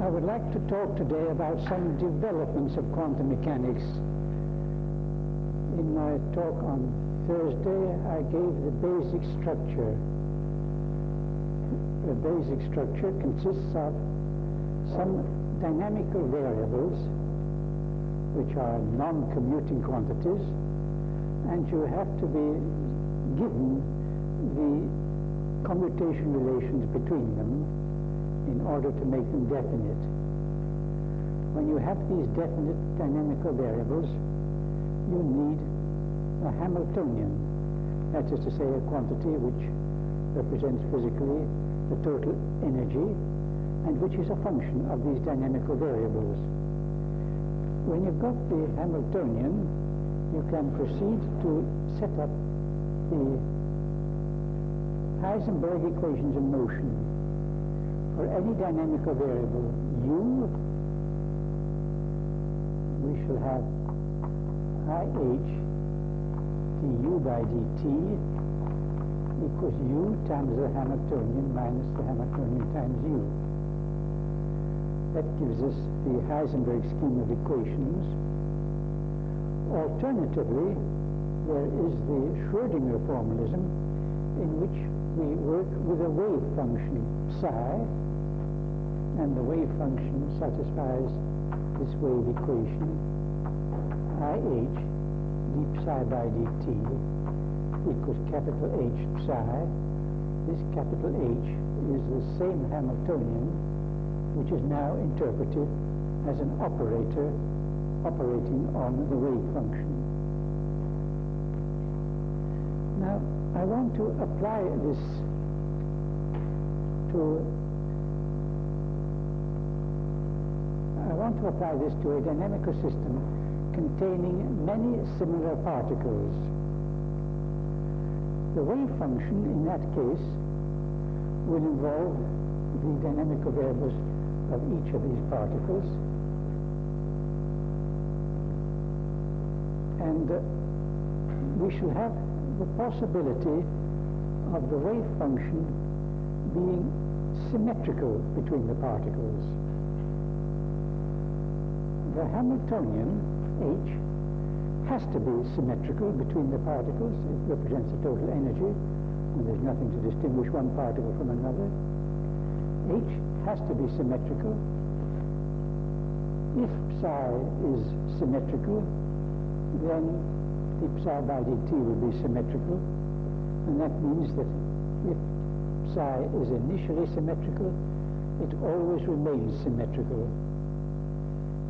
I would like to talk today about some developments of quantum mechanics. In my talk on Thursday, I gave the basic structure. The basic structure consists of some dynamical variables, which are non-commuting quantities, and you have to be given the commutation relations between them in order to make them definite. When you have these definite dynamical variables, you need a Hamiltonian, that is to say a quantity which represents physically the total energy and which is a function of these dynamical variables. When you've got the Hamiltonian, you can proceed to set up the Heisenberg equations of motion for any dynamical variable u. We shall have IH du by dt equals u times the Hamiltonian minus the Hamiltonian times u. That gives us the Heisenberg scheme of equations. Alternatively, there is the Schrödinger formalism, in which we work with a wave function psi, and the wave function satisfies this wave equation IH d psi by dt equals capital H psi. This capital H is the same Hamiltonian which is now interpreted as an operator operating on the wave function. Now, I want to apply this to a dynamical system containing many similar particles. The wave function in that case will involve the dynamical variables of each of these particles, and we shall have the possibility of the wave function being symmetrical between the particles. The Hamiltonian H has to be symmetrical between the particles. It represents the total energy, and there's nothing to distinguish one particle from another. H has to be symmetrical. If psi is symmetrical, then the psi by dt will be symmetrical, and that means that if psi is initially symmetrical, it always remains symmetrical.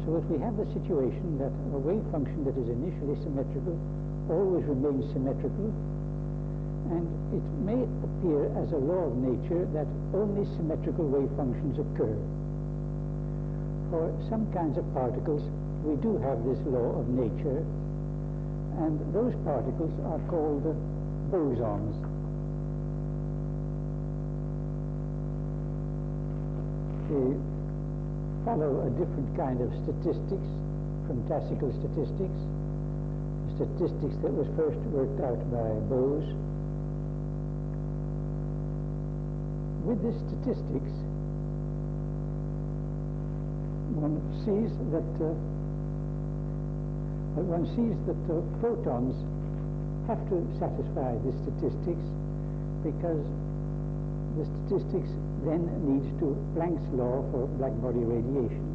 So if we have the situation that a wave function that is initially symmetrical always remains symmetrical, and it may appear as a law of nature that only symmetrical wave functions occur. For some kinds of particles, we do have this law of nature, and those particles are called bosons. They follow a different kind of statistics from classical statistics, statistics that was first worked out by Bose. With this statistics, one sees that photons have to satisfy this statistics, because the statistics then leads to Planck's law for blackbody radiation,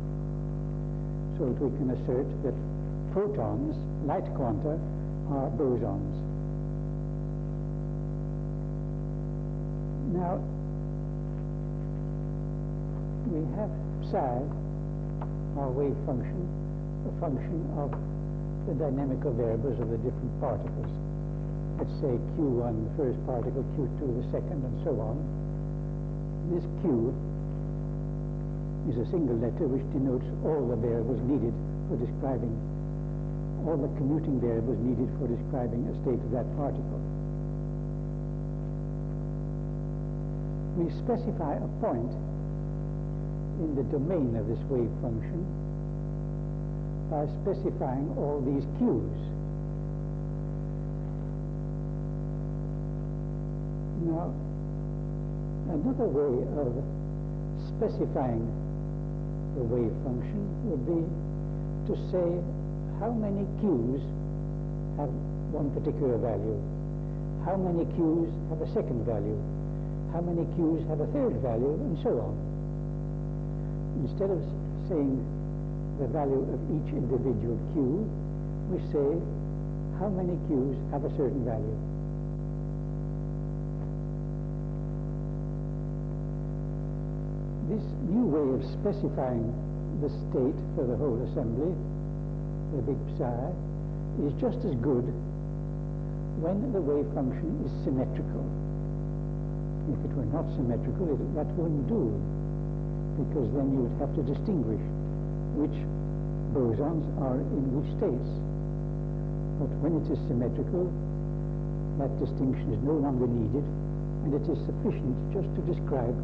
so that we can assert that photons, light quanta, are bosons. Now, we have psi, our wave function, a function of the dynamical variables of the different particles. Let's say Q1, the first particle, Q2, the second, and so on. This Q is a single letter which denotes all the variables needed for describing, all the commuting variables needed for describing a state of that particle. We specify a point in the domain of this wave function by specifying all these Q's. Now, another way of specifying the wave function would be to say how many q's have one particular value, how many q's have a second value, how many q's have a third value, and so on. Instead of saying the value of each individual q, we say how many q's have a certain value. This new way of specifying the state for the whole assembly, the big psi, is just as good when the wave function is symmetrical. If it were not symmetrical, that wouldn't do, because then you would have to distinguish which bosons are in which states. But when it is symmetrical, that distinction is no longer needed, and it is sufficient just to describe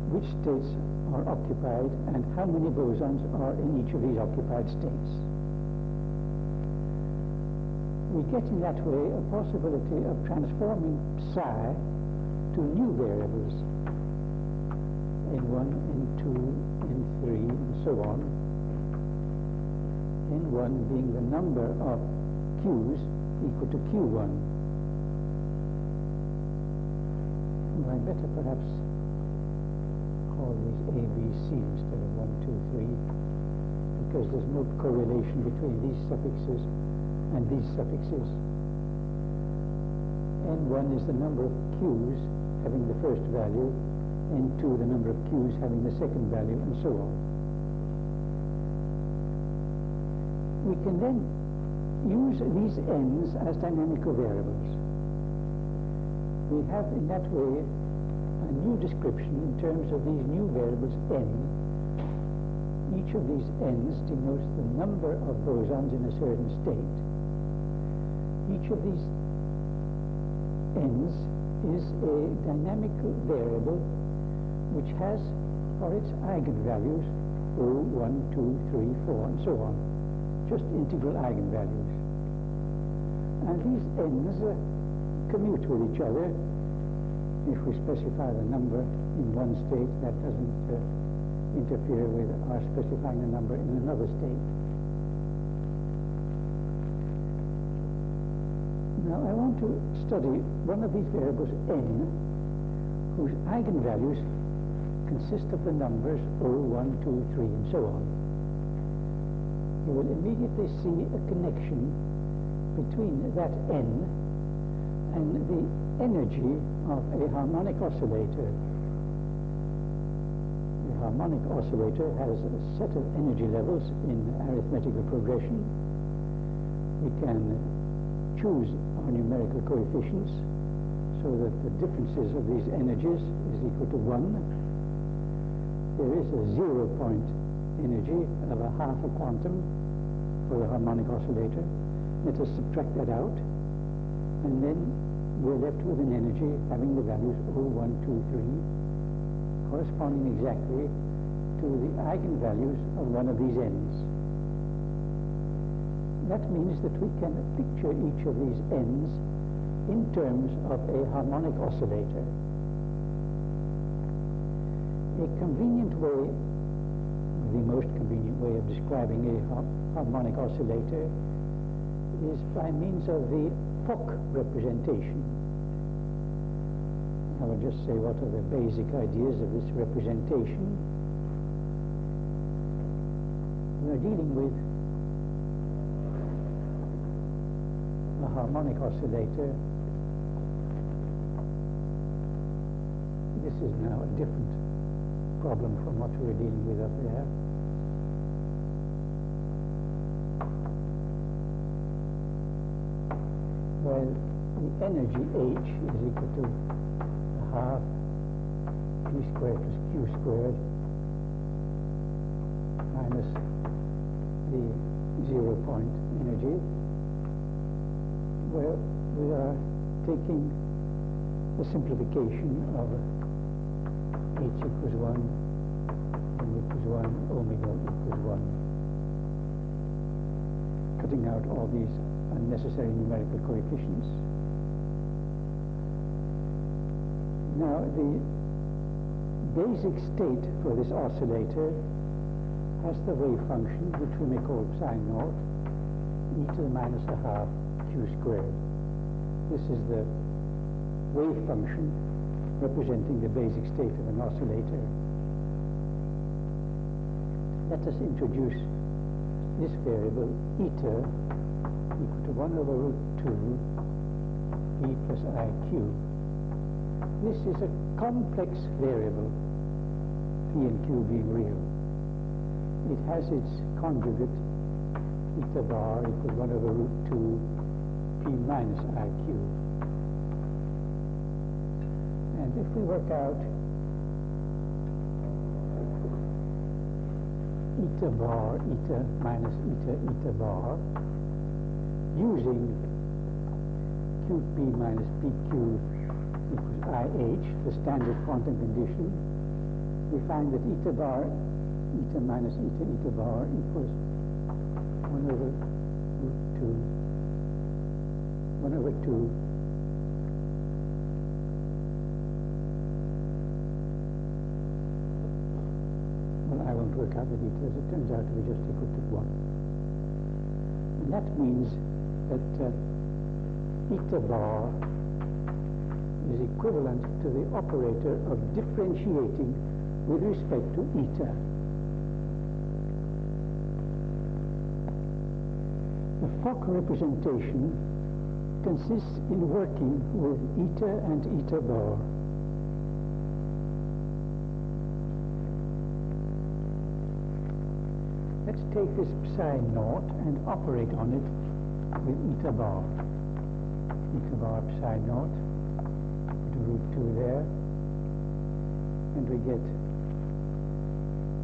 which states are occupied and how many bosons are in each of these occupied states. We get in that way a possibility of transforming psi to new variables, n1, n2, n3, and so on, n1 being the number of q's equal to q1. Well, I better perhaps call these A, B, C instead of 1, 2, 3, because there's no correlation between these suffixes and these suffixes. N1 is the number of q's having the first value, N2 the number of q's having the second value, and so on. We can then use these n's as dynamical variables. We have in that way a new description in terms of these new variables n. Each of these n's denotes the number of bosons in a certain state. Each of these n's is a dynamical variable which has for its eigenvalues 0, 1, 2, 3, 4, and so on, just integral eigenvalues. And these n's commute with each other. If we specify the number in one state, that doesn't interfere with our specifying the number in another state. Now I want to study one of these variables n, whose eigenvalues consist of the numbers 0, 1, 2, 3, and so on. You will immediately see a connection between that n and the energy of a harmonic oscillator. A harmonic oscillator has a set of energy levels in arithmetical progression. We can choose our numerical coefficients so that the differences of these energies is equal to 1. There is a 0-point energy of a half a quantum for the harmonic oscillator. Let us subtract that out, and then we're left with an energy having the values 0, 1, 2, 3, corresponding exactly to the eigenvalues of one of these n's. That means that we can picture each of these n's in terms of a harmonic oscillator. A convenient way, the most convenient way of describing a harmonic oscillator is by means of the Fock representation. I will just say what are the basic ideas of this representation. We are dealing with a harmonic oscillator. This is now a different problem from what we were dealing with up there. Well, the energy H is equal to a half P squared plus Q squared minus the 0-point energy, where we are taking the simplification of H equals 1, M equals 1, omega equals 1, cutting out all these unnecessary numerical coefficients. Now the basic state for this oscillator has the wave function, which we may call psi naught, e to the minus a half q squared. This is the wave function representing the basic state of an oscillator. Let us introduce this variable, eta, equal to 1 over root 2 p plus iq. This is a complex variable, p and q being real. It has its conjugate, eta bar equals 1 over root 2 p minus iq. And if we work out eta bar, eta minus eta bar, using qp minus pq equals IH, the standard quantum condition, we find that eta bar, eta minus eta bar equals 1 over root 2, 1 over 2 I won't work out the details. It turns out to be just equal to 1. And that means that eta bar is equivalent to the operator of differentiating with respect to eta. The Fock representation consists in working with eta and eta bar. Let's take this psi naught and operate on it with eta bar. Eta bar psi naught, put a root 2 there, and we get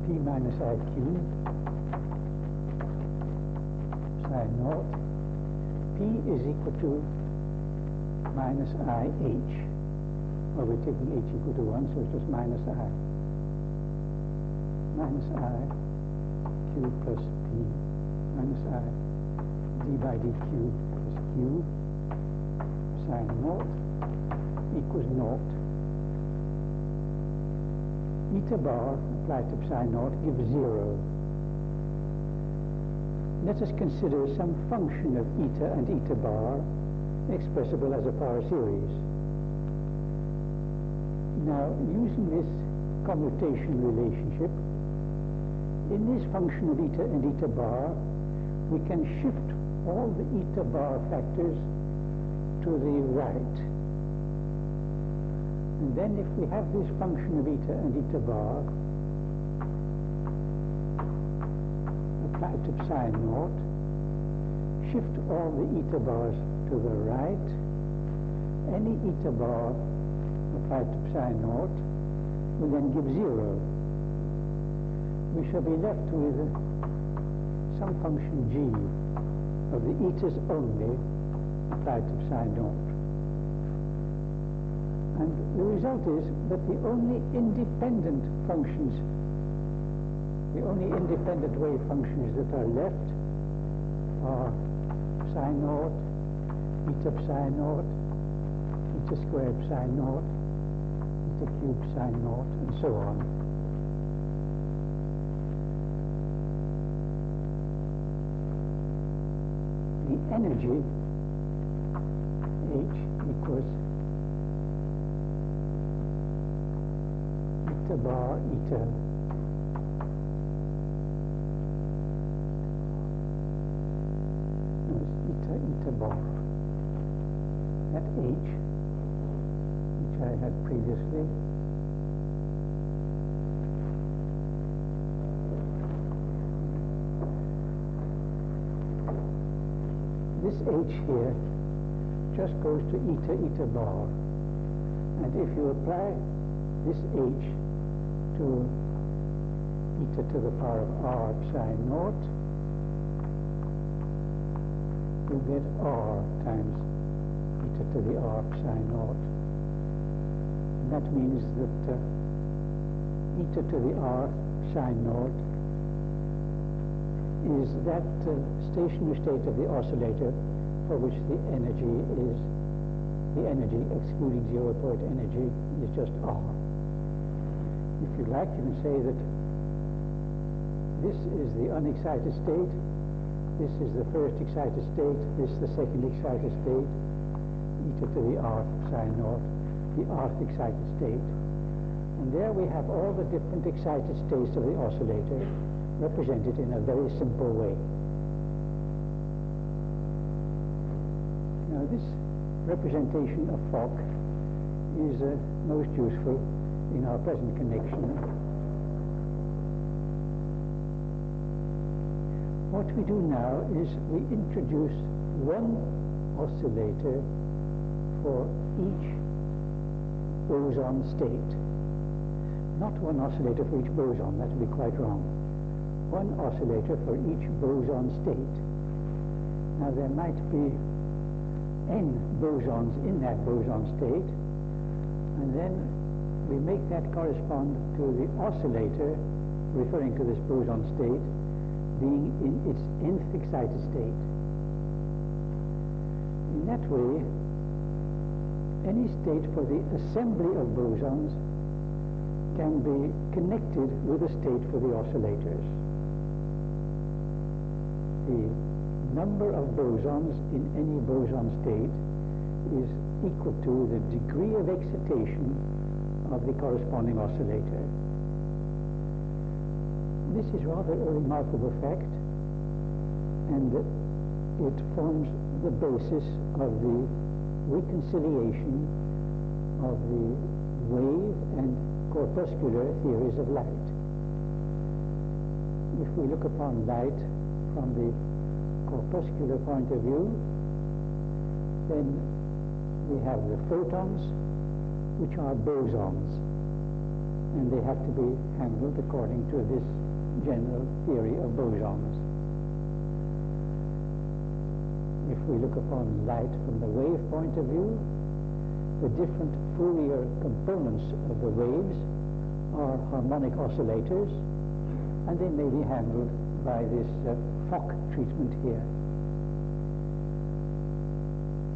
p minus iq, psi naught. P is equal to minus IH. Well, we're taking h equal to 1, so it's just minus I. Minus I. Q plus P minus I d by dq plus q psi naught equals naught. Eta bar applied to psi naught gives 0. Let us consider some function of eta and eta bar expressible as a power series. Now, using this commutation relationship, in this function of eta and eta bar, we can shift all the eta bar factors to the right. And then if we have this function of eta and eta bar applied to psi naught, shift all the eta bars to the right, any eta bar applied to psi naught will then give 0. We shall be left with some function g of the etas only applied to psi naught. And the result is that the only independent functions, the only independent wave functions that are left are psi naught, eta psi naught, eta squared psi naught, eta cubed psi naught, and so on. The energy, H, equals eta bar eta. No, it's eta bar. That H, which I had previously, this H here just goes to eta bar. And if you apply this H to eta to the power of r psi naught, you get r times eta to the r psi naught. And that means that eta to the r psi naught is that stationary state of the oscillator for which the energy excluding 0 point energy is just R. If you like, you can say that this is the unexcited state, this is the first excited state, this is the second excited state, eta to the r psi naught, the rth excited state. And there we have all the different excited states of the oscillator represented in a very simple way. Now this representation of Fock is most useful in our present connection. What we do now is we introduce one oscillator for each boson state. Not one oscillator for each boson, that would be quite wrong. One oscillator for each boson state. Now there might be n bosons in that boson state, and then we make that correspond to the oscillator referring to this boson state being in its nth excited state. In that way, any state for the assembly of bosons can be connected with a state for the oscillators. The number of bosons in any boson state is equal to the degree of excitation of the corresponding oscillator. This is rather a remarkable fact, and it forms the basis of the reconciliation of the wave and corpuscular theories of light. If we look upon light from the corpuscular point of view, then we have the photons, which are bosons, and they have to be handled according to this general theory of bosons. If we look upon light from the wave point of view, the different Fourier components of the waves are harmonic oscillators, and they may be handled by this Fock treatment here.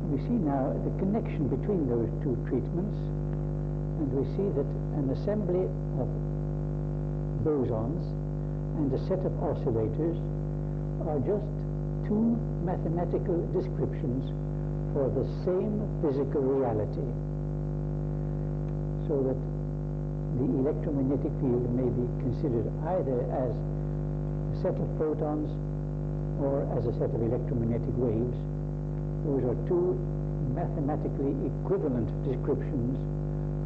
We see now the connection between those two treatments, and we see that an assembly of bosons and a set of oscillators are just two mathematical descriptions for the same physical reality, so that the electromagnetic field may be considered either as a set of photons or as a set of electromagnetic waves. Those are two mathematically equivalent descriptions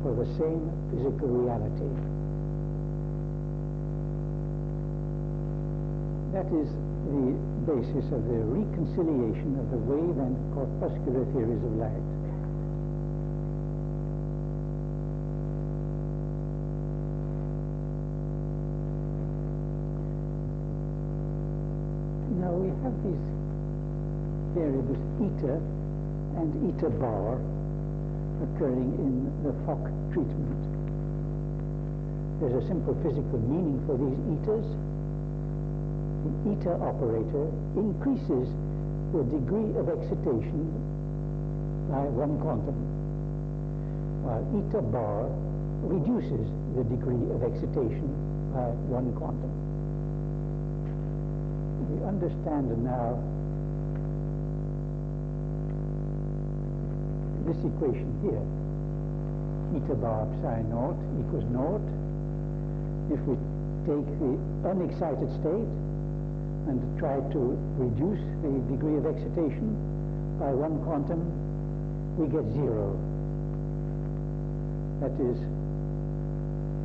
for the same physical reality. That is the basis of the reconciliation of the wave and corpuscular theories of light. Now we have these variables eta and eta bar occurring in the Fock treatment. There's a simple physical meaning for these etas. The eta operator increases the degree of excitation by one quantum, while eta bar reduces the degree of excitation by one quantum. We understand now this equation here. Eta bar psi naught equals naught. If we take the unexcited state and try to reduce the degree of excitation by one quantum, we get 0. That is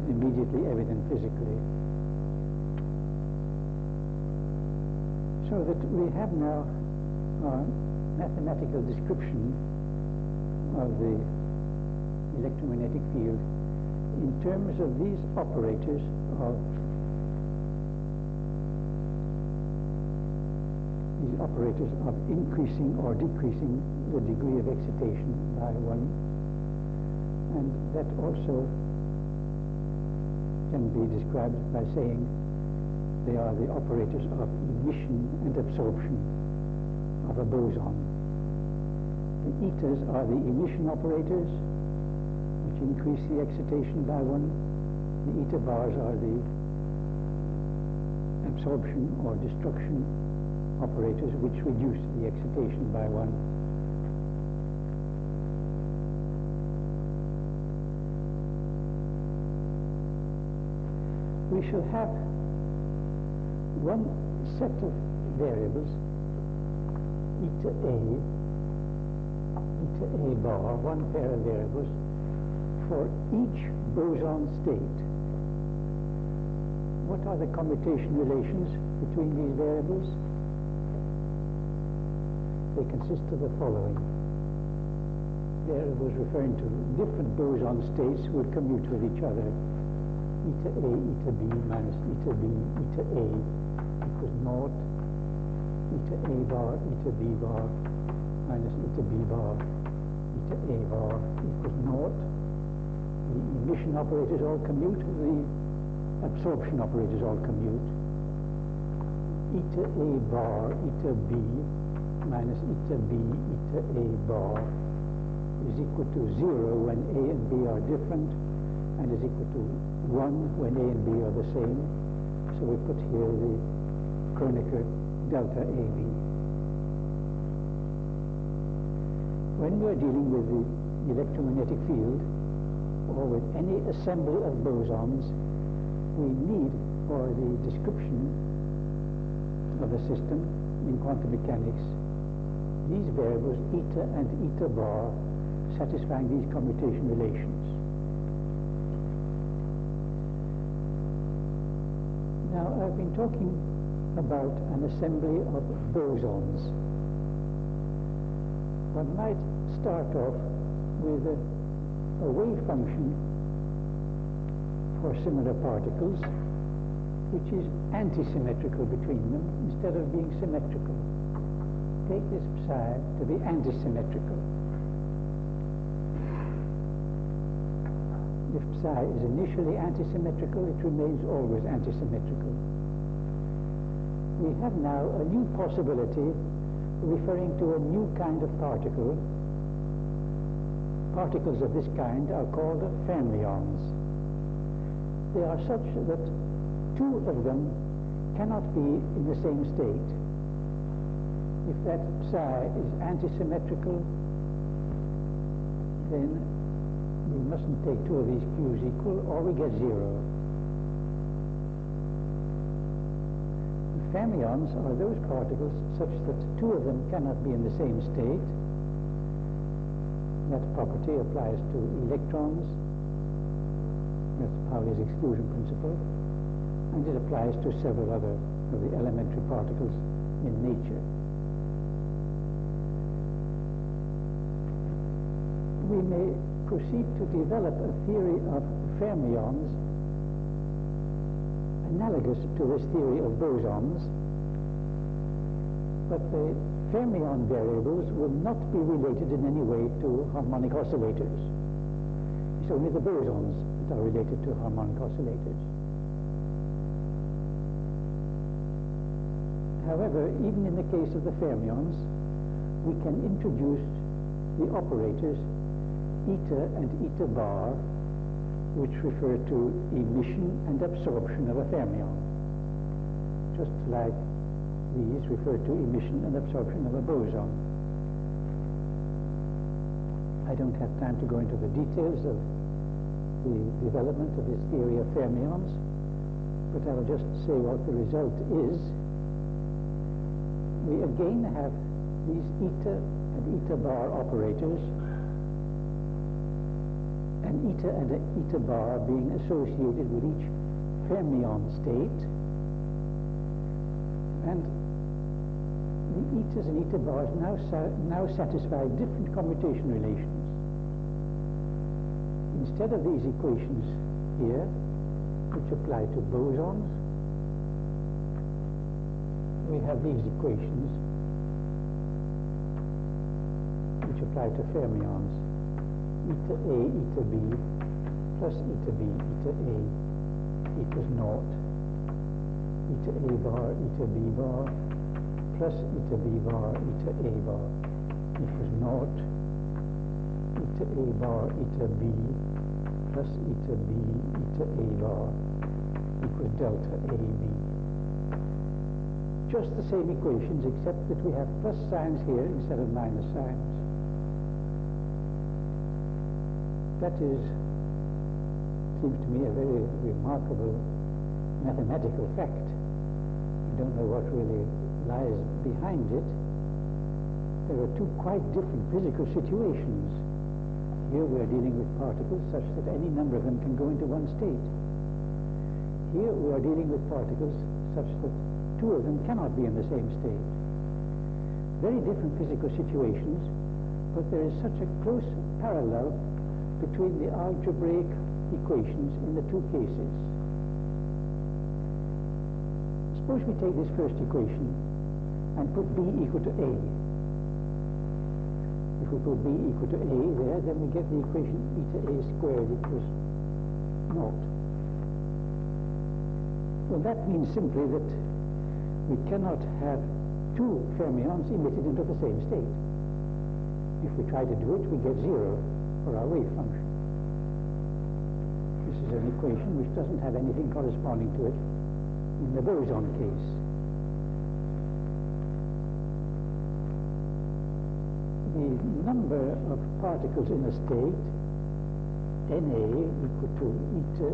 immediately evident physically. So that we have now a mathematical description of the electromagnetic field in terms of these operators of increasing or decreasing the degree of excitation by one, and that also can be described by saying they are the operators of emission and absorption of a boson. The etas are the emission operators, which increase the excitation by one, The eta bars are the absorption or destruction operators which reduce the excitation by one. We shall have one set of variables, eta A bar, one pair of variables for each boson state. What are the commutation relations between these variables? They consist of the following. Variables referring to different boson states will commute with each other. Eta A, eta B minus eta B, eta A equals naught. Eta A bar, eta B bar minus eta B bar, eta A bar equals naught. The emission operators all commute, the absorption operators all commute. Eta A bar, eta B minus eta B, eta A bar is equal to 0 when A and B are different, and is equal to 1 when A and B are the same. So we put here the Kronecker delta AB. When we are dealing with the electromagnetic field, or with any assembly of bosons, we need, for the description of a system in quantum mechanics, these variables eta and eta bar satisfying these commutation relations. Now, I've been talking about an assembly of bosons. One might start off with a wave function for similar particles, which is antisymmetrical between them instead of being symmetrical. Take this psi to be antisymmetrical. If psi is initially antisymmetrical, it remains always antisymmetrical. We have now a new possibility referring to a new kind of particle. Particles of this kind are called fermions. They are such that two of them cannot be in the same state. If that psi is antisymmetrical, then we mustn't take two of these q's equal, or we get 0. The fermions are those particles such that two of them cannot be in the same state. That property applies to electrons. That's Pauli's exclusion principle. And it applies to several other of the elementary particles in nature. We may proceed to develop a theory of fermions analogous to this theory of bosons, but the fermion variables will not be related in any way to harmonic oscillators. It's only the bosons that are related to harmonic oscillators. However, even in the case of the fermions, we can introduce the operators eta and eta bar, which refer to emission and absorption of a fermion, just like these refer to emission and absorption of a boson. I don't have time to go into the details of the development of this theory of fermions, but I will just say what the result is. We again have these eta and eta bar operators, and eta bar being associated with each fermion state, and the etas and eta bars now satisfy different commutation relations. Instead of these equations here, which apply to bosons, we have these equations which apply to fermions. Eta A, eta B, plus eta B, eta A equals naught. Eta A bar, eta B bar, plus eta B bar, eta A bar equals naught. Eta A bar, eta B, plus eta b eta a bar equals delta AB. Just the same equations, except that we have plus signs here instead of minus signs. That seems to me a very remarkable mathematical fact. I don't know what really lies behind it. There are two quite different physical situations. Here we are dealing with particles such that any number of them can go into one state. Here we are dealing with particles such that two of them cannot be in the same state. Very different physical situations, but there is such a close parallel between the algebraic equations in the two cases. Suppose we take this first equation and put b equal to a. If we put b equal to a there, then we get the equation eta a squared equals 0. Well, that means simply that we cannot have two fermions emitted into the same state. If we try to do it, we get 0 for our wave function. This is an equation which doesn't have anything corresponding to it in the boson case. The number of particles in a state, Na equal to eta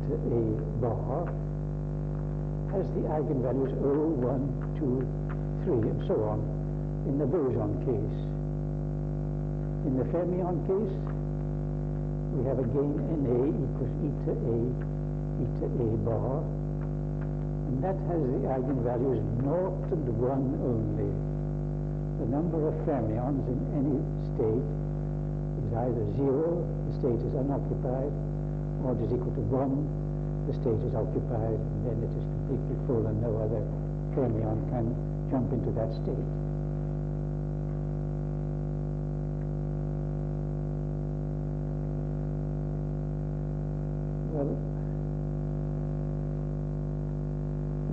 a bar, has the eigenvalues 0, 1, 2, 3, and so on in the boson case. In the fermion case, we have again Na equals eta a bar, and that has the eigenvalues 0 and 1 only. The number of fermions in any state is either 0, the state is unoccupied, or it is equal to 1, the state is occupied, and then it is completely full and no other fermion can jump into that state. Well,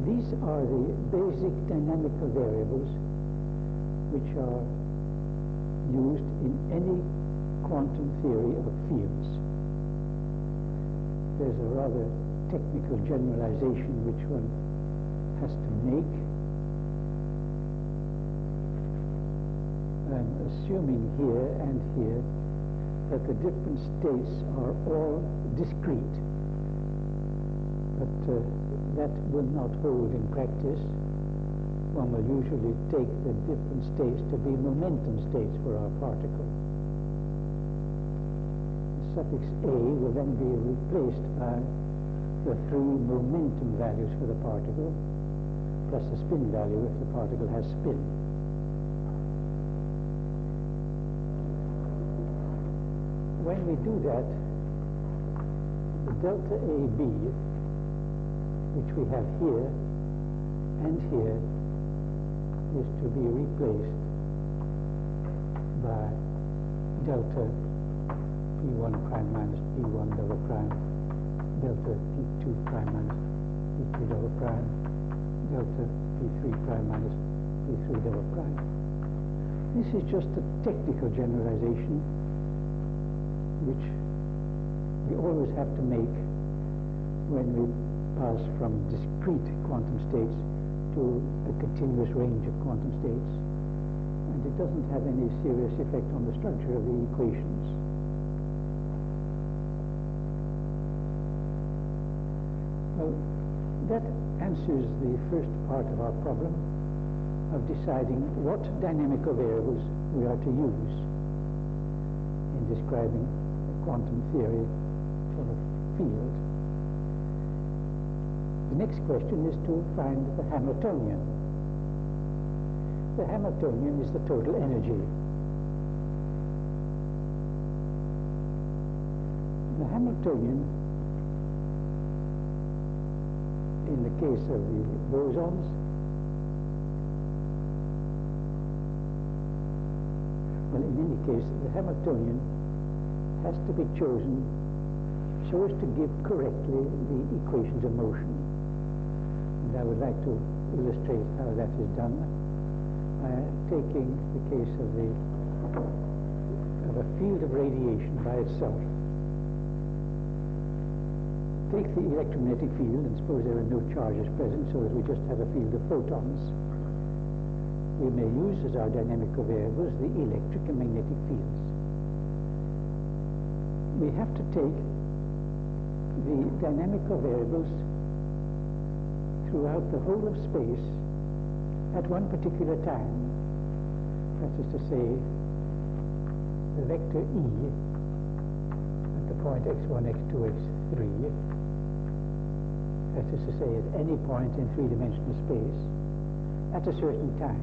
these are the basic dynamical variables which are used in any quantum theory of fields. There's a rather technical generalization which one has to make. I'm assuming here and here that the different states are all discrete, but that will not hold in practice. One will usually take the different states to be momentum states for our particle. The suffix a will then be replaced by the 3 momentum values for the particle, plus the spin value if the particle has spin. When we do that, the delta AB, which we have here and here, is to be replaced by delta P1 prime minus P1 double prime, delta P2 prime minus P2 double prime, delta P3 prime minus P3 double prime. This is just a technical generalization which we always have to make when we pass from discrete quantum states to a continuous range of quantum states, and it doesn't have any serious effect on the structure of the equations. Well, that answers the first part of our problem of deciding what dynamical variables we are to use in describing a quantum theory for a field. The next question is to find the Hamiltonian. The Hamiltonian is the total energy. The Hamiltonian, in the case of the bosons, well, in any case, the Hamiltonian has to be chosen so as to give correctly the equations of motion. And I would like to illustrate how that is done by taking the case of the of a field of radiation by itself. Take the electromagnetic field and suppose there are no charges present, so that we just have a field of photons. We may use as our dynamic covariables the electric and magnetic fields. We have to take the dynamic covariables throughout the whole of space at one particular time. That is to say, the vector E at the point x1, x2, x3, that is to say, at any point in three-dimensional space at a certain time.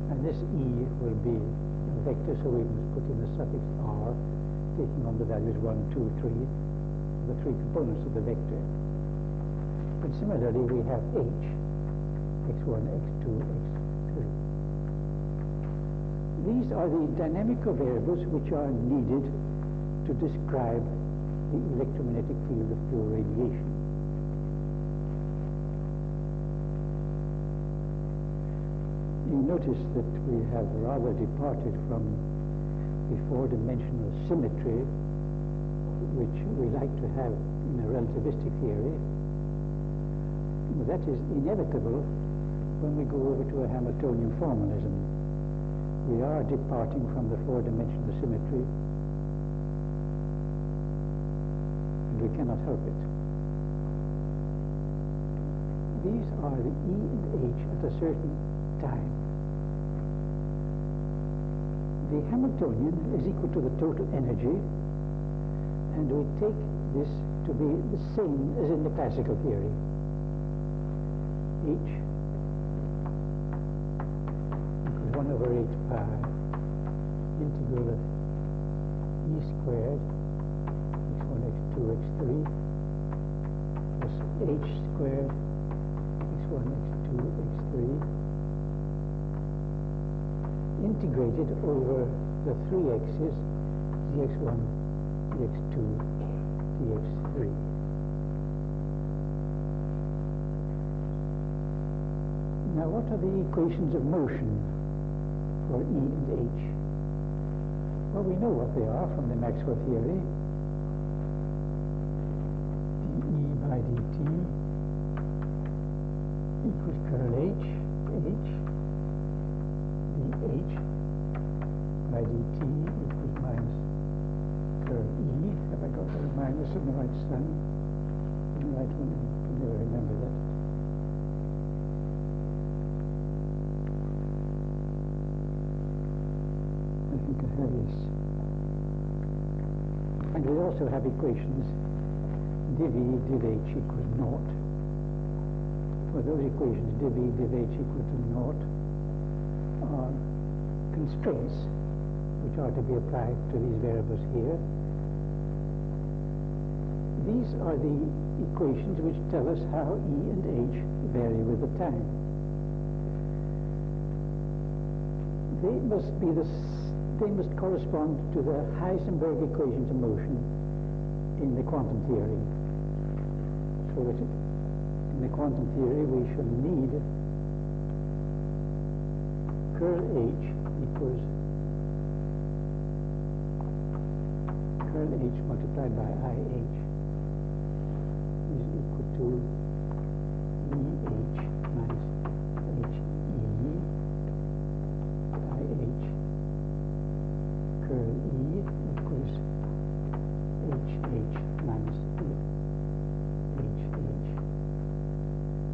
And this E will be a vector, so we must put in the suffix r, taking on the values 1, 2, 3, the three components of the vector. And similarly, we have H, x1, x2, x3. These are the dynamic covariables which are needed to describe the electromagnetic field of pure radiation. You notice that we have rather departed from the four-dimensional symmetry which we like to have in a relativistic theory. That is inevitable when we go over to a Hamiltonian formalism. We are departing from the four-dimensional symmetry, and we cannot help it. These are the E and H at a certain time. The Hamiltonian is equal to the total energy, and we take this to be the same as in the classical theory. H equals 1 over 8 pi integral of E squared x1, x2, x3 plus H squared x1, x2, x3 integrated over the three x's, dx1, dx2, dx3. Now, what are the equations of motion for E and H? Well, we know what they are from the Maxwell theory. dE by dt equals curl H, dH by dt equals minus curl E. Have I got the minus in the right sign? In the right one? I can never remember that. I think I have this. And we also have equations div E, div H equals naught. For those equations, div E, div H equal to naught are constraints which are to be applied to these variables here. These are the equations which tell us how E and H vary with the time. They must correspond to the Heisenberg equations of motion in the quantum theory. So that in the quantum theory we shall need curl H equals curl H multiplied by IH is equal to EH minus HE IH. Curl E equals HH minus HH.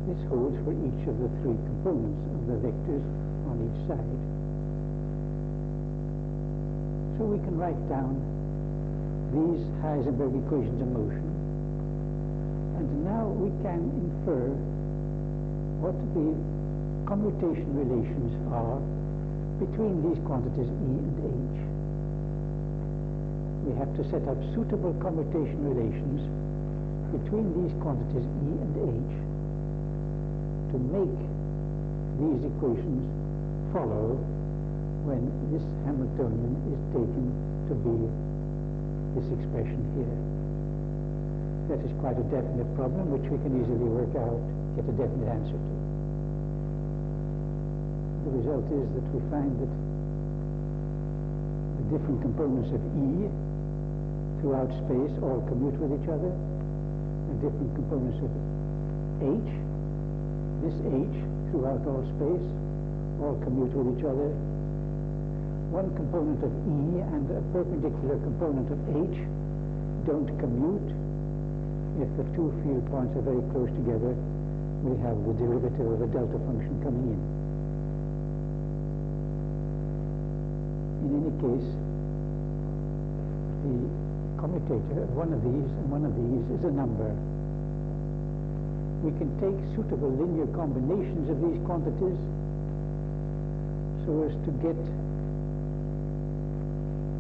This holds for each of the three components of the vectors on each side. So we can write down these Heisenberg equations of motion, and now we can infer what the commutation relations are between these quantities E and H. We have to set up suitable commutation relations between these quantities E and H to make these equations follow when this Hamiltonian is taken to be this expression here. That is quite a definite problem which we can easily work out, get a definite answer to. The result is that we find that the different components of E throughout space all commute with each other, and different components of H, this H throughout all space all commute with each other. One component of E and a perpendicular component of H don't commute. If the two field points are very close together, we have the derivative of a delta function coming in. In any case, the commutator of one of these and one of these is a number. We can take suitable linear combinations of these quantities so as to get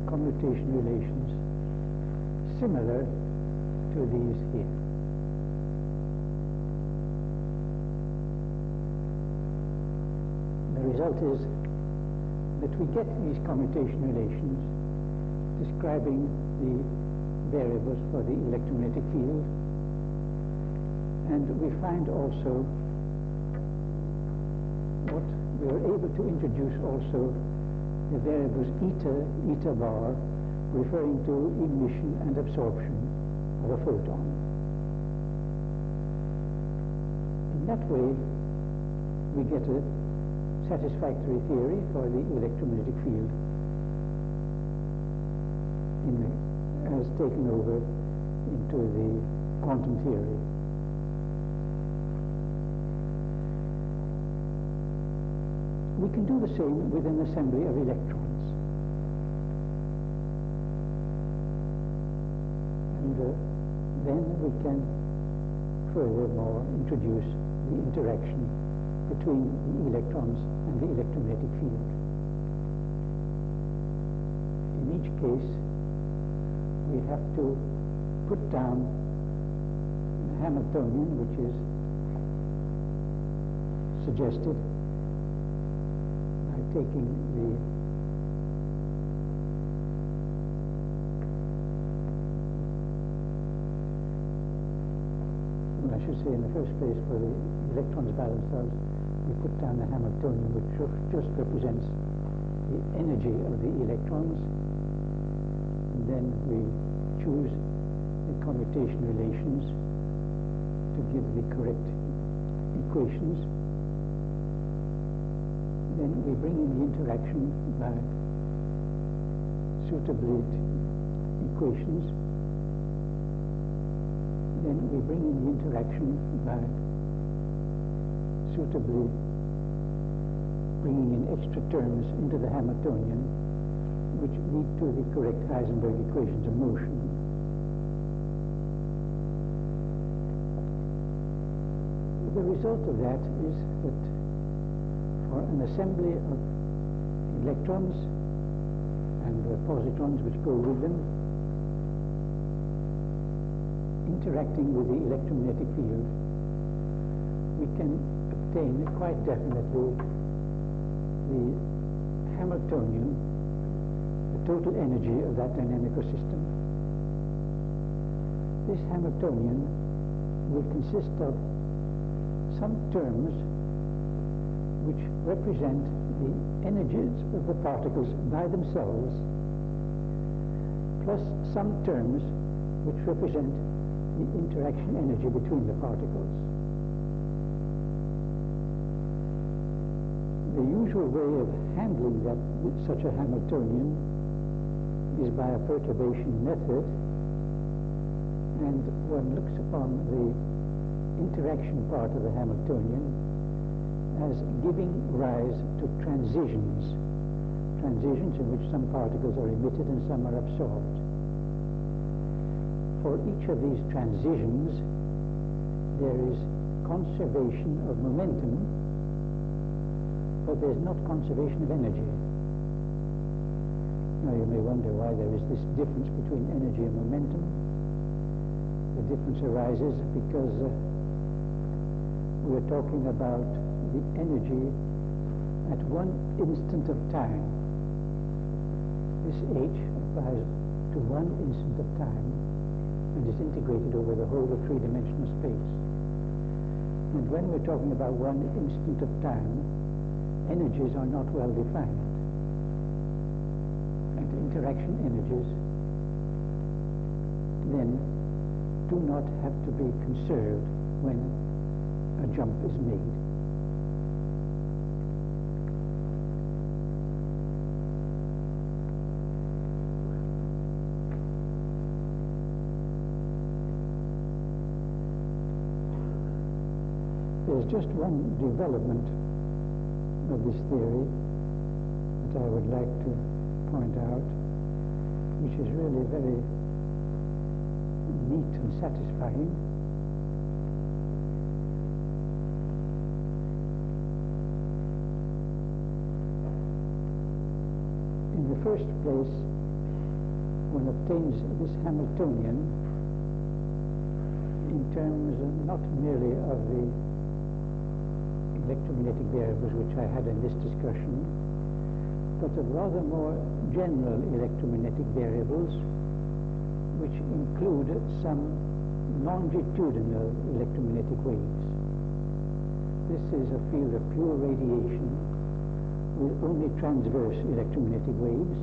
commutation relations similar to these here. The result is that we get these commutation relations describing the variables for the electromagnetic field, and we find also what we are able to introduce also the variables eta bar, referring to emission and absorption of a photon. In that way, we get a satisfactory theory for the electromagnetic field as taken over into the quantum theory. We can do the same with an assembly of electrons. And then we can furthermore introduce the interaction between the electrons and the electromagnetic field. In each case, we have to put down the Hamiltonian, which is suggested by taking the I should say in the first place, for the electrons balanced out, we put down the Hamiltonian, which just represents the energy of the electrons. And then we choose the commutation relations to give the correct equations. Then we bring in the interaction by suitably equations. Then we bring in the interaction by suitably bringing in extra terms into the Hamiltonian, which lead to the correct Heisenberg equations of motion. The result of that is that for an assembly of electrons and positrons which go with them, interacting with the electromagnetic field, we can obtain quite definitely the Hamiltonian, the total energy of that dynamical system. This Hamiltonian will consist of some terms which represent the energies of the particles by themselves, plus some terms which represent the interaction energy between the particles. The usual way of handling that with such a Hamiltonian is by a perturbation method, and one looks upon the interaction part of the Hamiltonian as giving rise to transitions in which some particles are emitted and some are absorbed. For each of these transitions, there is conservation of momentum, but there's not conservation of energy. Now you may wonder why there is this difference between energy and momentum. The difference arises because we are talking about the energy at one instant of time. This H applies to one instant of time and is integrated over the whole of three-dimensional space. And when we're talking about one instant of time, energies are not well defined. And interaction energies then do not have to be conserved when a jump is made. There's just one development of this theory that I would like to point out, which is really very neat and satisfying. In the first place, one obtains this Hamiltonian in terms not merely of the electromagnetic variables which I had in this discussion, but of rather more general electromagnetic variables which include some longitudinal electromagnetic waves. This is a field of pure radiation with only transverse electromagnetic waves.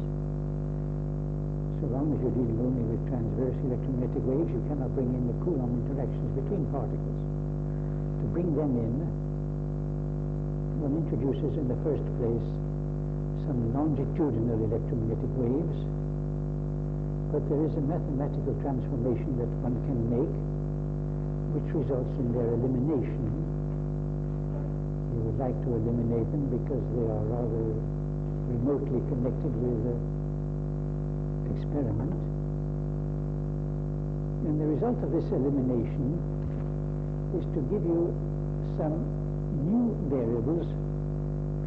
So long as you're dealing only with transverse electromagnetic waves, you cannot bring in the Coulomb interactions between particles. To bring them in, one introduces in the first place some longitudinal electromagnetic waves, but there is a mathematical transformation that one can make which results in their elimination. You would like to eliminate them because they are rather remotely connected with the experiment. And the result of this elimination is to give you some new variables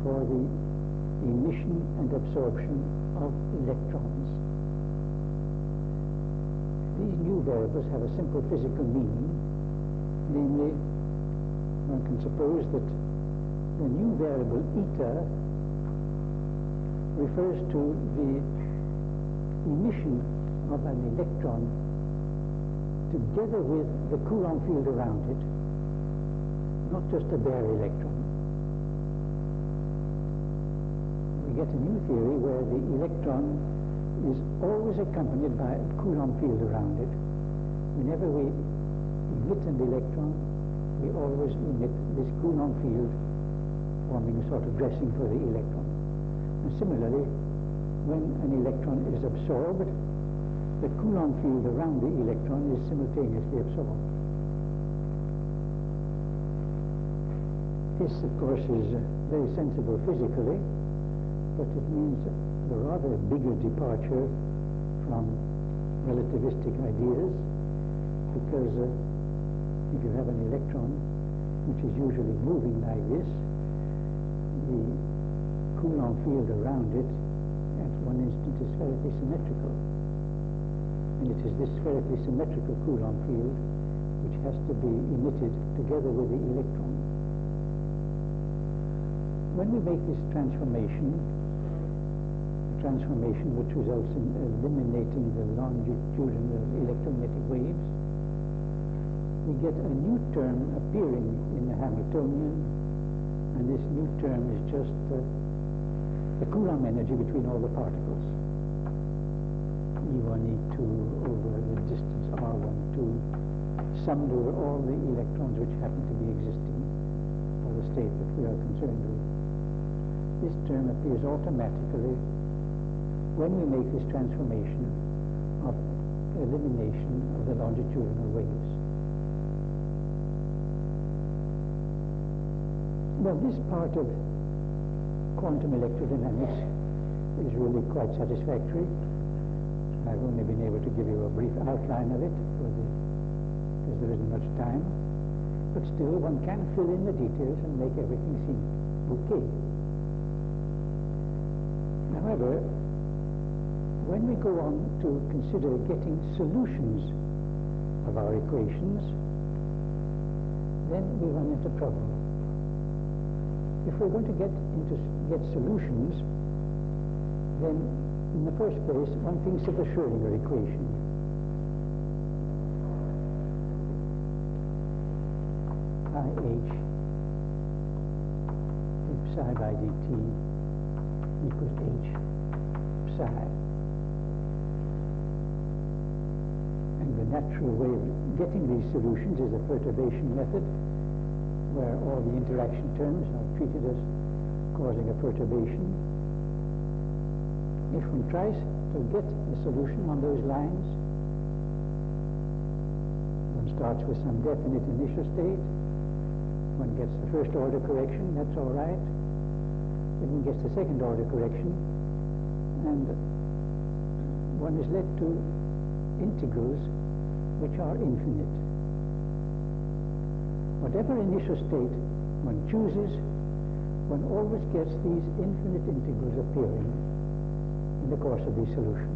for the emission and absorption of electrons. These new variables have a simple physical meaning, namely, one can suppose that the new variable eta refers to the emission of an electron together with the Coulomb field around it, not just a bare electron. We get a new theory where the electron is always accompanied by a Coulomb field around it. Whenever we emit an electron, we always emit this Coulomb field, forming a sort of dressing for the electron. And similarly, when an electron is absorbed, the Coulomb field around the electron is simultaneously absorbed. This, of course, is very sensible physically, but it means a rather bigger departure from relativistic ideas, because if you have an electron which is usually moving like this, the Coulomb field around it at one instant is spherically symmetrical. And it is this spherically symmetrical Coulomb field which has to be emitted together with the electron. When we make this transformation, which results in eliminating the longitudinal electromagnetic waves, we get a new term appearing in the Hamiltonian, and this new term is just the Coulomb energy between all the particles. E1, E2 over the distance R12, summed over all the electrons which happen to be existing for the state that we are concerned with. This term appears automatically when we make this transformation of elimination of the longitudinal waves. Well, this part of quantum electrodynamics is really quite satisfactory. I've only been able to give you a brief outline of it because there isn't much time, but still one can fill in the details and make everything seem okay. However, when we go on to consider getting solutions of our equations, then we run into trouble. If we're going to get solutions, then in the first place, one thinks of the Schrödinger equation. IH psi by dt equals H psi. And the natural way of getting these solutions is the perturbation method, where all the interaction terms are treated as causing a perturbation. If one tries to get a solution on those lines, one starts with some definite initial state. One gets the first order correction, that's all right. Then one gets the second order correction, and one is led to integrals which are infinite. Whatever initial state one chooses, one always gets these infinite integrals appearing in the course of the solution.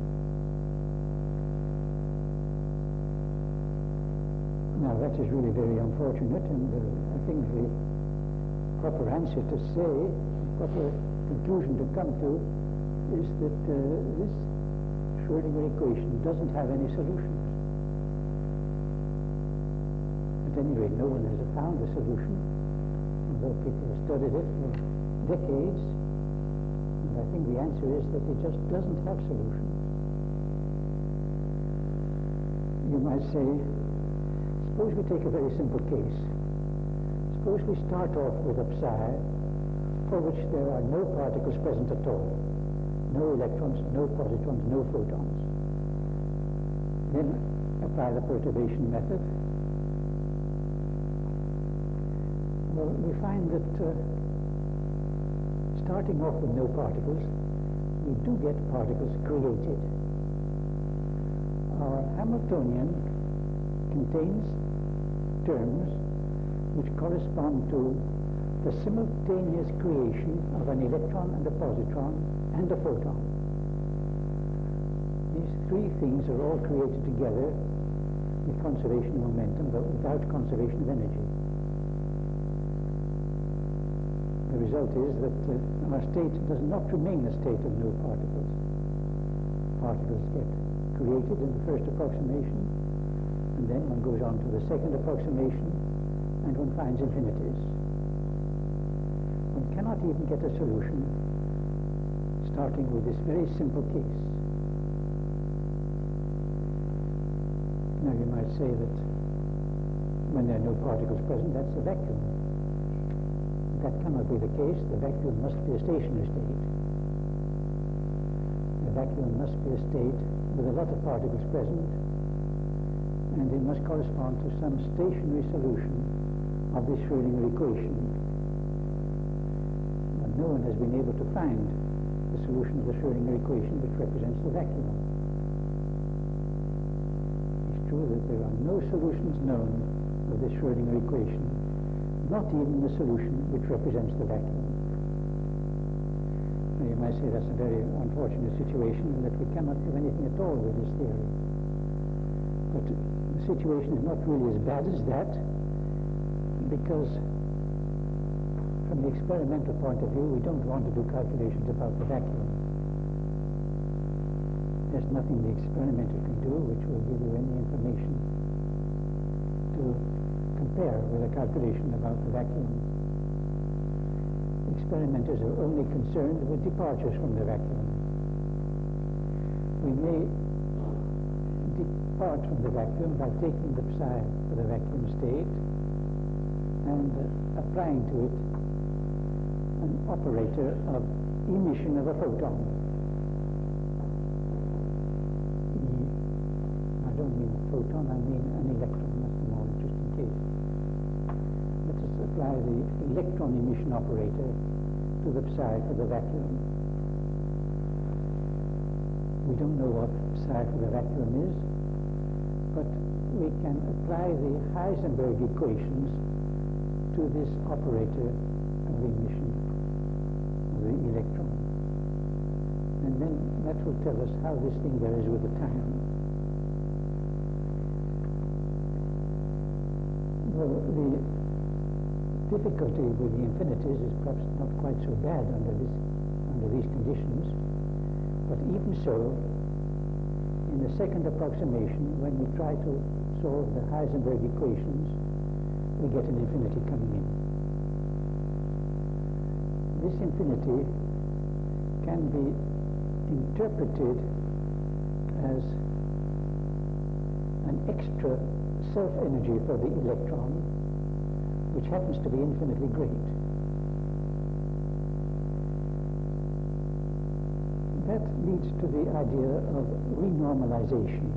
Now that is really very unfortunate, and I think the proper answer to say, the proper conclusion to come to, is that this Schrödinger equation doesn't have any solutions. At any rate, no one has found a solution, although people have studied it for decades. And I think the answer is that it just doesn't have solutions. You might say, suppose we take a very simple case. Suppose we start off with a psi for which there are no particles present at all. No electrons, no positrons, no photons. Then apply the perturbation method. Well, we find that starting off with no particles, we do get particles created. Our Hamiltonian contains terms which correspond to the simultaneous creation of an electron and a positron and a photon. These three things are all created together with conservation of momentum, but without conservation of energy. The result is that our state does not remain a state of no particles. Particles get created in the first approximation, and then one goes on to the second approximation, and one finds infinities. One cannot even get a solution starting with this very simple case. Now you might say that when there are no particles present, that's a vacuum. That cannot be the case. The vacuum must be a stationary state. The vacuum must be a state with a lot of particles present, and it must correspond to some stationary solution of this Schrödinger equation. But no one has been able to find the solution of the Schrödinger equation which represents the vacuum. It's true that there are no solutions known of this Schrödinger equation, not even the solution which represents the vacuum. Now you might say that's a very unfortunate situation, and that we cannot do anything at all with this theory. But the situation is not really as bad as that, because from the experimental point of view, we don't want to do calculations about the vacuum. There's nothing the experimenter can do which will give you any information to compare with a calculation about the vacuum. Experimenters are only concerned with departures from the vacuum. We may depart from the vacuum by taking the psi for the vacuum state and applying to it an operator of emission of a photon. I don't mean a photon, I mean an electron. That's the more interesting case. Let us apply the electron emission operator to the psi for the vacuum. We don't know what psi for the vacuum is, but we can apply the Heisenberg equations to this operator of the emission of the electron. And then that will tell us how this thing varies with the time. Well, the difficulty with the infinities is perhaps not quite so bad under these conditions, but even so, in the second approximation, when we try to solve the Heisenberg equations, we get an infinity coming in. This infinity can be interpreted as a an extra self-energy for the electron, which happens to be infinitely great. That leads to the idea of renormalization.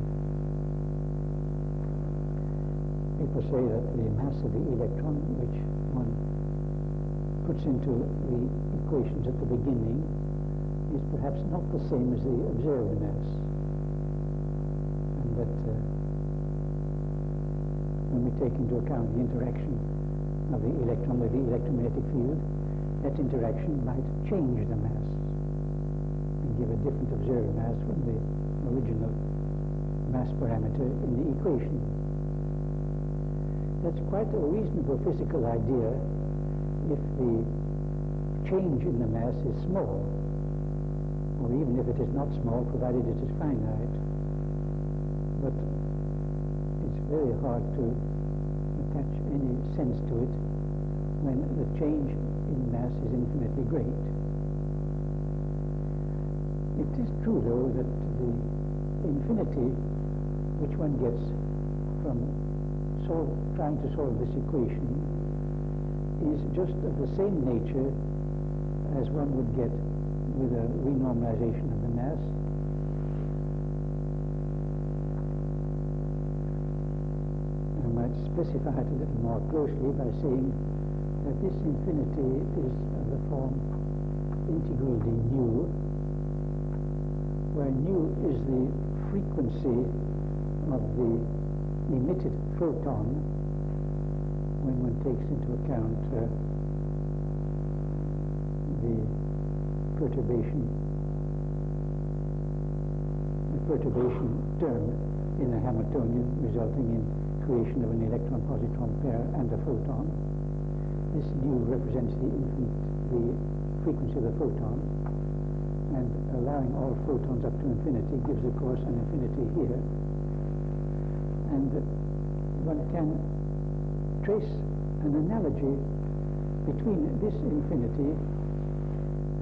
People say that the mass of the electron, which one puts into the equations at the beginning, is perhaps not the same as the observed mass. And that when we take into account the interaction of the electron with the electromagnetic field, that interaction might change the mass and give a different observed mass from the original mass parameter in the equation. That's quite a reasonable physical idea if the change in the mass is small, or even if it is not small, provided it is finite. But it's very hard to attach any sense to it when the change in mass is infinitely great. It is true, though, that the infinity which one gets from trying to solve this equation is just of the same nature as one would get with a renormalization of the mass. I might specify it a little more closely by saying that this infinity is of the form integral d nu, where nu is the frequency of the emitted photon when one takes into account the perturbation term in a Hamiltonian, resulting in creation of an electron-positron pair and a photon. This nu represents the frequency of the photon, and allowing all photons up to infinity gives, of course, an infinity here. And one can trace an analogy between this infinity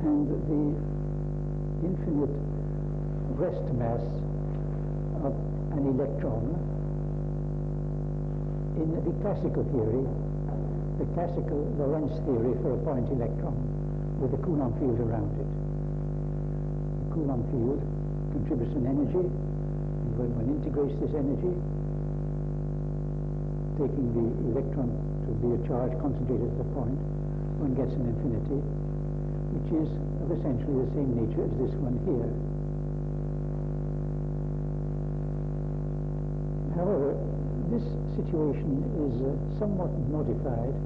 and the infinite rest mass of an electron in the classical theory, the classical Lorentz theory for a point electron with a Coulomb field around it. The Coulomb field contributes an energy, and when one integrates this energy, taking the electron to be a charge concentrated at the point, one gets an infinity, which is of essentially the same nature as this one here. However, this situation is somewhat modified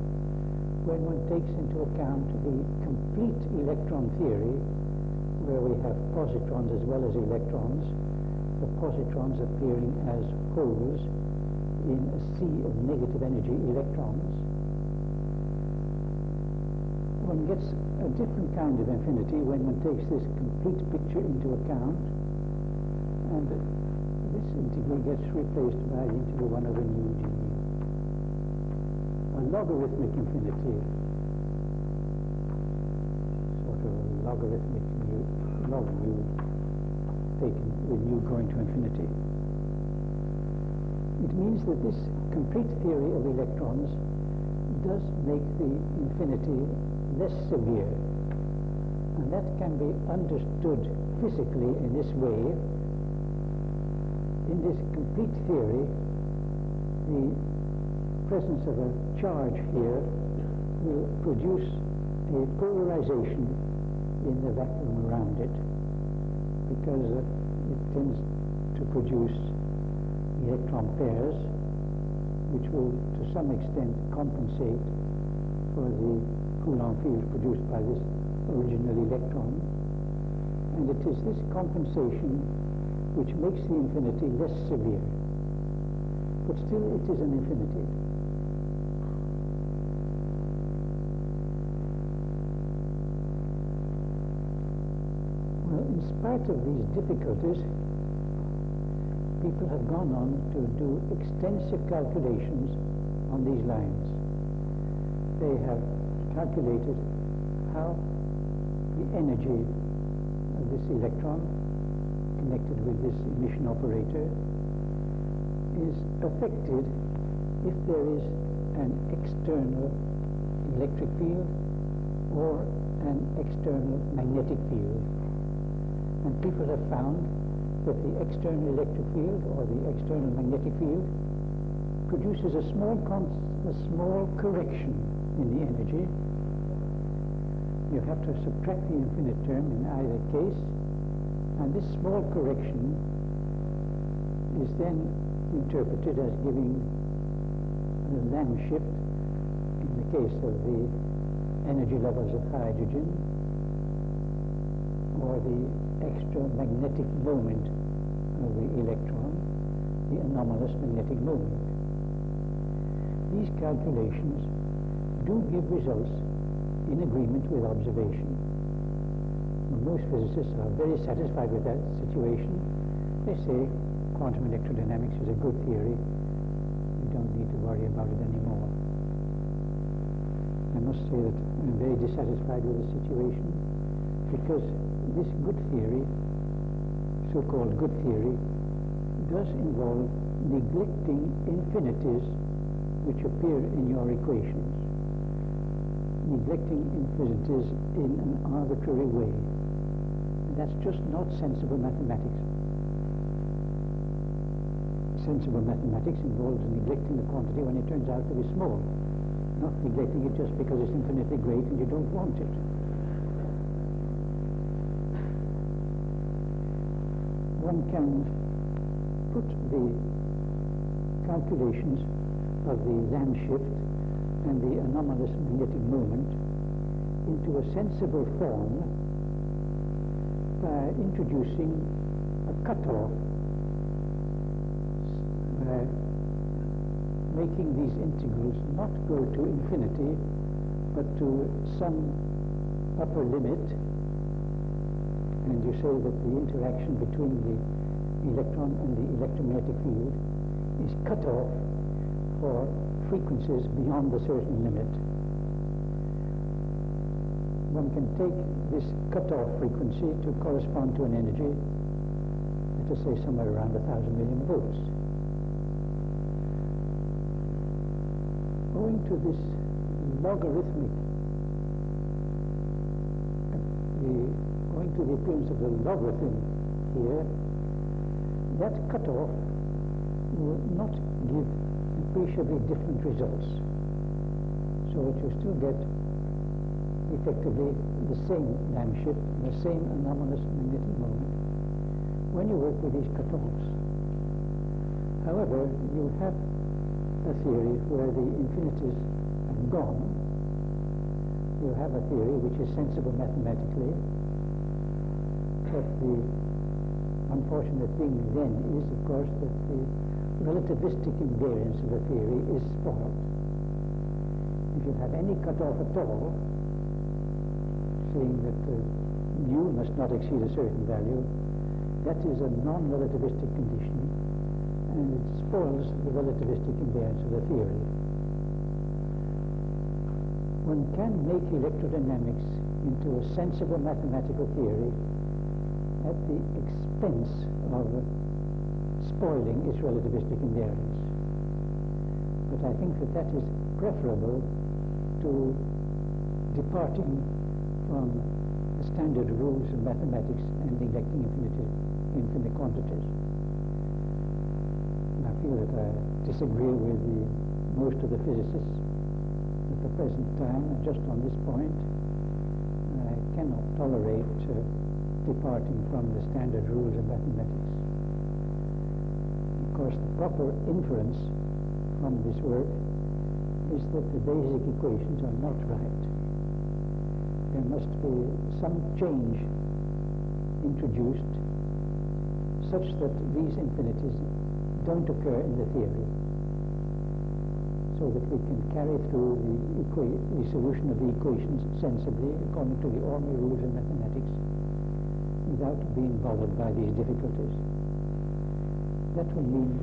when one takes into account the complete electron theory, where we have positrons as well as electrons, the positrons appearing as holes in a sea of negative energy electrons. One gets a different kind of infinity when one takes this complete picture into account, and this integral gets replaced by the integral 1 over nu du. A logarithmic infinity, sort of a logarithmic log nu, taken with nu going to infinity. It means that this complete theory of electrons does make the infinity less severe, and that can be understood physically in this way. In this complete theory, the presence of a charge here will produce a polarization in the vacuum around it, because it tends to produce electron pairs, which will to some extent compensate for the Coulomb field produced by this original electron. And it is this compensation which makes the infinity less severe. But still it is an infinity. Well, in spite of these difficulties, people have gone on to do extensive calculations on these lines. They have calculated how the energy of this electron connected with this emission operator is affected if there is an external electric field or an external magnetic field. And people have found that the external electric field or the external magnetic field produces a small correction in the energy. You have to subtract the infinite term in either case, and this small correction is then interpreted as giving a Lamb shift in the case of the energy levels of hydrogen, or the extra magnetic moment of the electron, the anomalous magnetic moment. These calculations do give results in agreement with observation. Most physicists are very satisfied with that situation. They say quantum electrodynamics is a good theory. We don't need to worry about it anymore. I must say that I'm very dissatisfied with the situation because this good theory, so-called good theory, does involve neglecting infinities which appear in your equations, neglecting infinities in an arbitrary way. And that's just not sensible mathematics. Sensible mathematics involves neglecting the quantity when it turns out to be small, not neglecting it just because it's infinitely great and you don't want it. One can put the calculations of the Lamb shift and the anomalous magnetic moment into a sensible form by introducing a cutoff, by making these integrals not go to infinity but to some upper limit. And you say that the interaction between the electron and the electromagnetic field is cut off for frequencies beyond a certain limit. One can take this cutoff frequency to correspond to an energy, let us say somewhere around 1,000 million volts. Owing to this logarithmic, owing to the appearance of the logarithm here, that cutoff will not give appreciably different results. So that you still get effectively the same Lamb shift, the same anomalous magnetic moment when you work with these cutoffs. However, you have a theory where the infinities have gone. You have a theory which is sensible mathematically, but the unfortunate thing then is, of course, that the relativistic invariance of the theory is spoiled. If you have any cutoff at all, saying that nu must not exceed a certain value, that is a non-relativistic condition, and it spoils the relativistic invariance of the theory. One can make electrodynamics into a sensible mathematical theory at the expense of spoiling its relativistic invariance. But I think that that is preferable to departing from the standard rules of mathematics and neglecting infinite quantities. And I feel that I disagree with most of the physicists at the present time, and just on this point, I cannot tolerate departing from the standard rules of mathematics. Of course, the proper inference from this work is that the basic equations are not right. There must be some change introduced such that these infinities don't occur in the theory, so that we can carry through the solution of the equations sensibly according to the ordinary rules of mathematics without being bothered by these difficulties. That will mean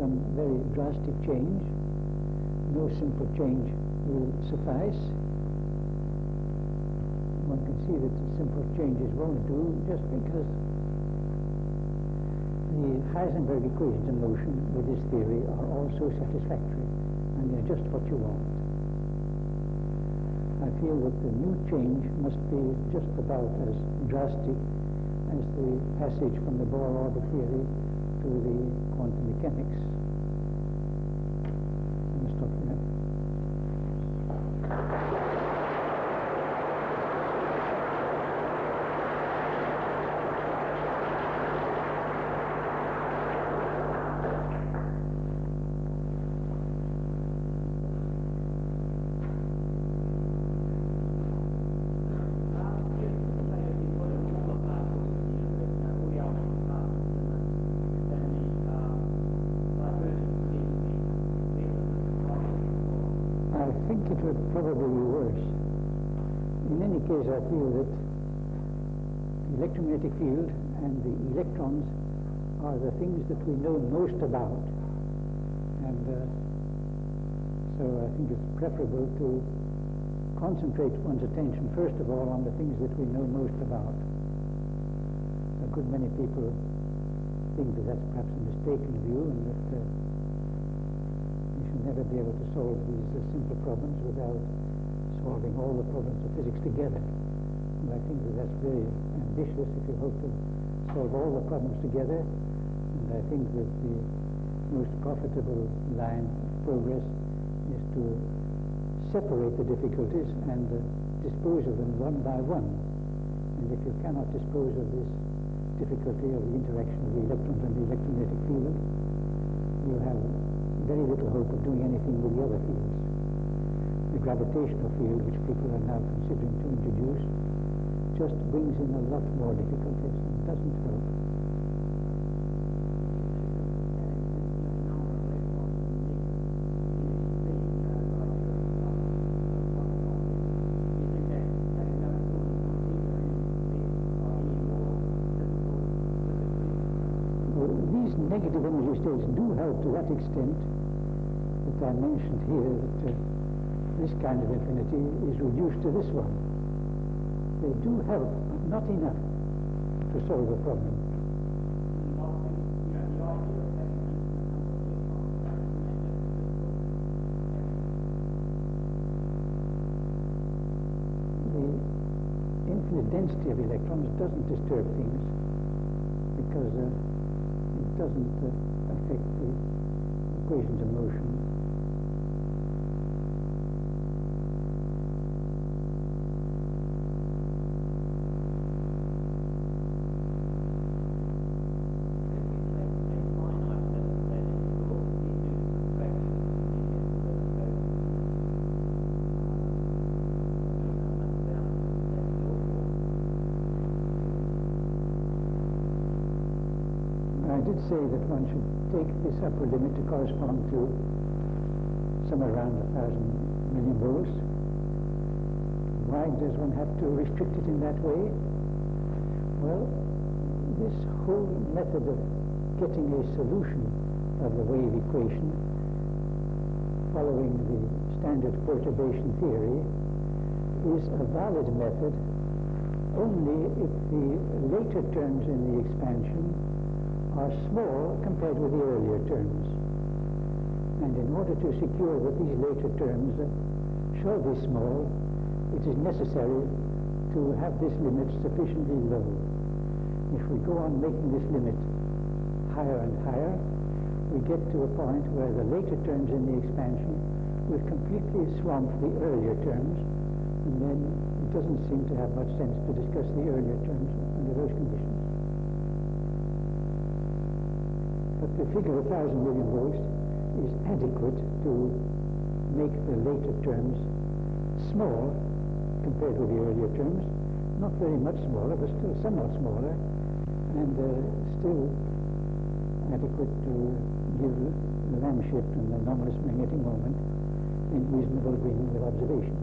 some very drastic change. No simple change will suffice. One can see that simple changes won't do just because the Heisenberg equations in motion with this theory are also satisfactory, and they're just what you want. I feel that the new change must be just about as drastic as the passage from the Bohr orbit theory to the quantum mechanics. I'm going to stop there. Probably worse. In any case, I feel that the electromagnetic field and the electrons are the things that we know most about. And so I think it's preferable to concentrate one's attention, first of all, on the things that we know most about. A good many people think that that's perhaps a mistaken view, and that never be able to solve these simple problems without solving all the problems of physics together. And I think that that's very ambitious if you hope to solve all the problems together. And I think that the most profitable line of progress is to separate the difficulties and dispose of them one by one. And if you cannot dispose of this difficulty of the interaction of the electrons and the electromagnetic field, you have very little hope of doing anything with the other fields. The gravitational field, which people are now considering to introduce, just brings in a lot more difficulties and doesn't help. Well, these negative energy states do help to that extent that I mentioned here, that this kind of infinity is reduced to this one. They do help, but not enough to solve the problem. The infinite density of electrons doesn't disturb things because it doesn't affect the equations of motion. I did say that one should take this upper limit to correspond to somewhere around 1,000 million volts. Why does one have to restrict it in that way? Well, this whole method of getting a solution of the wave equation following the standard perturbation theory is a valid method only if the later terms in the expansion are small compared with the earlier terms. And in order to secure that these later terms shall be small, it is necessary to have this limit sufficiently low. If we go on making this limit higher and higher, we get to a point where the later terms in the expansion will completely swamp the earlier terms, and then it doesn't seem to have much sense to discuss the earlier terms under those conditions. But the figure of 1,000 million volts is adequate to make the later terms small compared with the earlier terms. Not very much smaller, but still somewhat smaller, and still adequate to give the Lamb shift and the anomalous magnetic moment in reasonable agreement with observation.